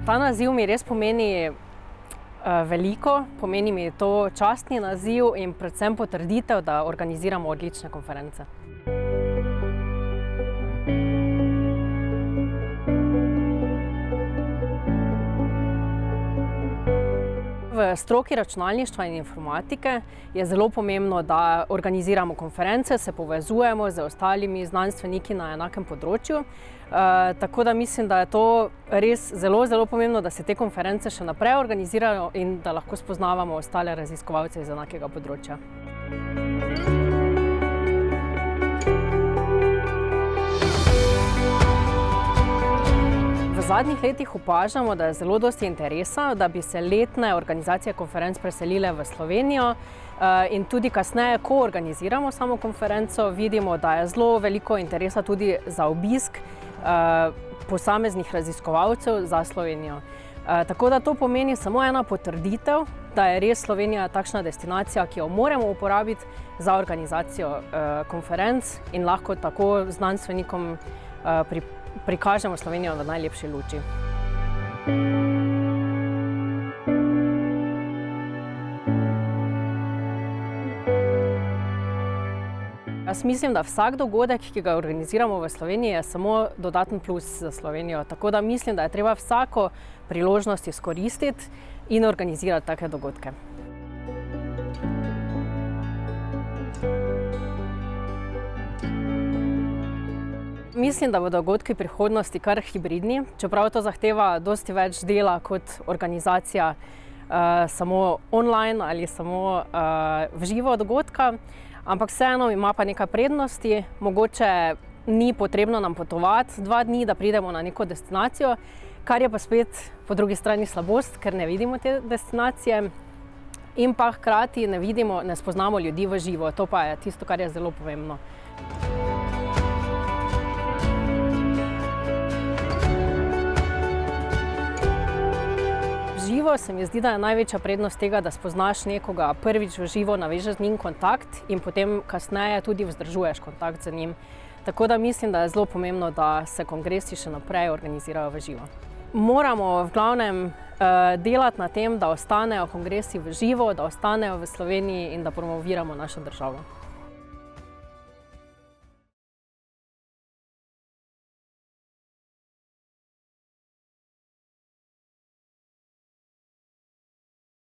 Ta naziv mi res pomeni veliko, pomeni mi to častni naziv in predvsem potrditev, da organiziramo odlične konference. V stroki računalništva in informatike je zelo pomembno, da organiziramo konference, se povezujemo z ostalimi znanstveniki na enakem področju. Tako da mislim, da je to res zelo pomembno, da se te konference še naprej organizirajo in da lahko spoznavamo ostale raziskovalce iz enakega področja. V zadnjih letih opažamo, da je zelo dosti interesa, da bi se letne organizacije konferenc preselile v Slovenijo in tudi kasneje, ko organiziramo samo konferenco, vidimo, da je zelo veliko interesa tudi za obisk posameznih raziskovalcev za Slovenijo. Tako da to pomeni samo ena potrditev, da je res Slovenija takšna destinacija, ki jo moramo uporabiti za organizacijo konferenc in lahko tako znanstvenikom prikažemo Slovenijo v najlepši luči. Jaz mislim, da vsak dogodek, ki ga organiziramo v Sloveniji, je samo dodaten plus za Slovenijo. Tako da mislim, da je treba vsako priložnost izkoristiti in organizirati take dogodke. Mislim, da bodo dogodki v prihodnosti kar hibridni, čeprav to zahteva dosti več dela kot organizacija samo online ali samo v živo dogodka, ampak vseeno ima pa nekaj prednosti. Mogoče ni potrebno nam potovati 2 dni, da pridemo na neko destinacijo, kar je pa spet po drugi strani slabost, ker ne vidimo te destinacije in pa hkrati ne spoznamo ljudi v živo. To pa je tisto, kar je zelo pomembno. Živo se mi zdi, da je največja prednost tega, da spoznaš nekoga prvič v živo, navežeš z njim kontakt in potem kasneje tudi vzdržuješ kontakt z njim. Tako da mislim, da je zelo pomembno, da se kongresi še naprej organizirajo v živo. Moramo v glavnem delati na tem, da ostanejo kongresi v živo, da ostanejo v Sloveniji in da promoviramo našo državo.